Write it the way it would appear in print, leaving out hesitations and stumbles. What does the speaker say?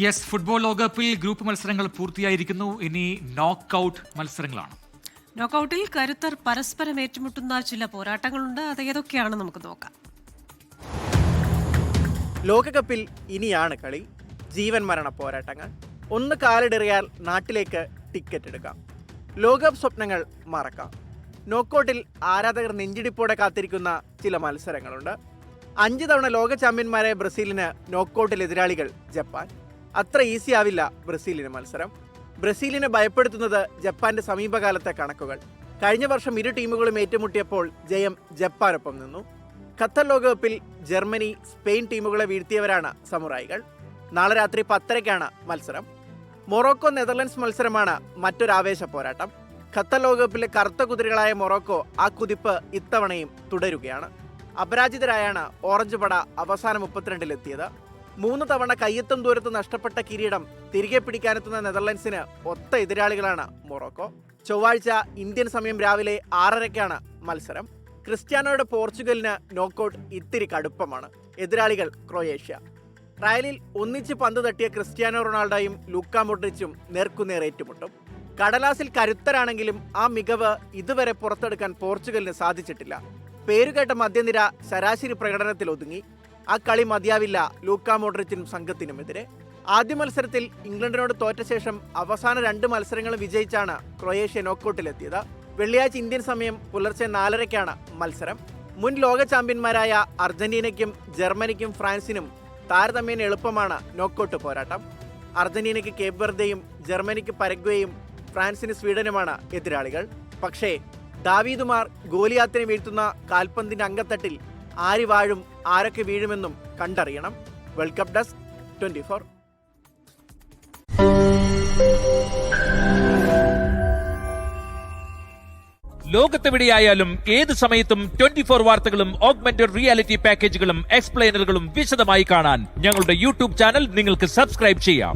Yes, football ലോകകപ്പിൽ group മത്സരങ്ങൾ പൂർത്തിയായിരിക്കുന്നു. ഇനി നോക്കൌട്ട് മത്സരങ്ങളാണ്. നോക്കൌട്ടിൽ കരുത്തർ പരസ്പരം ഏറ്റുമുട്ടുന്ന ചില പോരാട്ടങ്ങളുണ്ട്. അത് ഏതൊക്കെയാണ് നമുക്ക് നോക്കാം. ലോകകപ്പിൽ ഇനിയാണ് കളി. ജീവൻ മരണ പോരാട്ടങ്ങൾ. ഒന്ന് കാലിടറിയാൽ നാട്ടിലേക്ക് ടിക്കറ്റ് എടുക്കാം. ലോകകപ്പ് സ്വപ്നങ്ങൾ മറക്കാം. നോക്കൌട്ടിൽ ആരാധകർ നെഞ്ചിടിപ്പോടെ കാത്തിരിക്കുന്ന ചില മത്സരങ്ങളുണ്ട്. 5 തവണ ലോക ചാമ്പ്യന്മാരായ ബ്രസീലിന് നോക്കൌട്ടിൽ എതിരാളികൾ ജപ്പാൻ. അത്ര ഈസി ആവില്ല ബ്രസീലിന് മത്സരം. ബ്രസീലിനെ ഭയപ്പെടുത്തുന്നത് ജപ്പാന്റെ സമീപകാലത്തെ കണക്കുകൾ. കഴിഞ്ഞ വർഷം ഇരു ടീമുകളും ഏറ്റുമുട്ടിയപ്പോൾ ജയം ജപ്പാനൊപ്പം നിന്നു. ഖത്തർ ലോകകപ്പിൽ ജർമ്മനി, സ്പെയിൻ ടീമുകളെ വീഴ്ത്തിയവരാണ് സമുറായികൾ. നാളെ രാത്രി 10:30 മത്സരം. മൊറോക്കോ നെതർലൻഡ്സ് മത്സരമാണ് മറ്റൊരാവേശ പോരാട്ടം. ഖത്തർ ലോകകപ്പിലെ കറുത്ത കുതിരകളായ മൊറോക്കോ ആ കുതിപ്പ് ഇത്തവണയും തുടരുകയാണ്. അപരാജിതരായാണ് ഓറഞ്ച് പട അവസാന 32-ലെത്തിയത്. 3 തവണ കയ്യെത്തും ദൂരത്ത് നഷ്ടപ്പെട്ട കിരീടം തിരികെ പിടിക്കാനെത്തുന്ന നെതർലൻഡ്സിന് ഒത്ത എതിരാളികളാണ് മൊറോക്കോ. ചൊവ്വാഴ്ച ഇന്ത്യൻ സമയം രാവിലെ 6:30 മത്സരം. ക്രിസ്ത്യാനോയുടെ പോർച്ചുഗലിന് നോക്കൌട്ട് ഇത്തിരി കടുപ്പമാണ്. എതിരാളികൾ ക്രൊയേഷ്യ. ട്രയലിൽ ഒന്നിച്ച് പന്ത് തട്ടിയ ക്രിസ്ത്യാനോ റൊണാൾഡോയും ലൂക്ക മോഡ്രിച്ചും നേർക്കുനേർ ഏറ്റുമുട്ടും. കടലാസിൽ കരുത്തരാണെങ്കിലും ആ മികവ് ഇതുവരെ പുറത്തെടുക്കാൻ പോർച്ചുഗലിന് സാധിച്ചിട്ടില്ല. പേരുകേട്ട മധ്യനിര ശരാശരി പ്രകടനത്തിൽ ഒതുങ്ങി. ആ കളി മതിയാവില്ല ലൂക്ക മോഡ്രിച്ചിനും സംഘത്തിനുമെതിരെ. ആദ്യ മത്സരത്തിൽ ഇംഗ്ലണ്ടിനോട് തോറ്റ ശേഷം അവസാന 2 മത്സരങ്ങളും വിജയിച്ചാണ് ക്രൊയേഷ്യ നോക്കൌട്ടിലെത്തിയത്. വെള്ളിയാഴ്ച ഇന്ത്യൻ സമയം പുലർച്ചെ 4:30 മത്സരം. മുൻ ലോക ചാമ്പ്യന്മാരായ അർജന്റീനയ്ക്കും ജർമ്മനിക്കും ഫ്രാൻസിനും താരതമ്യേന എളുപ്പമാണ് നോക്കൌട്ട് പോരാട്ടം. അർജന്റീനയ്ക്ക് കേപ്പ് വെർദെയും ജർമ്മനിക്ക് പരഗ്വേയും ഫ്രാൻസിന് സ്വീഡനുമാണ് എതിരാളികൾ. പക്ഷേ ദാവീദുമാർ ഗോലിയാത്തിനെ വീഴ്ത്തുന്ന കാൽപന്തിന്റെ അങ്കത്തട്ടിൽ ആര് വാഴും ആരൊക്കെ വീഴുമെന്നും കണ്ടറിയണം. World cup desk 24. ലോകത്തെവിടെയായാലും ഏത് സമയത്തും 24 വാർത്തകളും ഓഗ്മെന്റഡ് റിയാലിറ്റി പാക്കേജുകളും എക്സ്പ്ലെയിനറുകളും വിശദമായി കാണാൻ ഞങ്ങളുടെ യൂട്യൂബ് ചാനൽ നിങ്ങൾക്ക് സബ്സ്ക്രൈബ് ചെയ്യാം.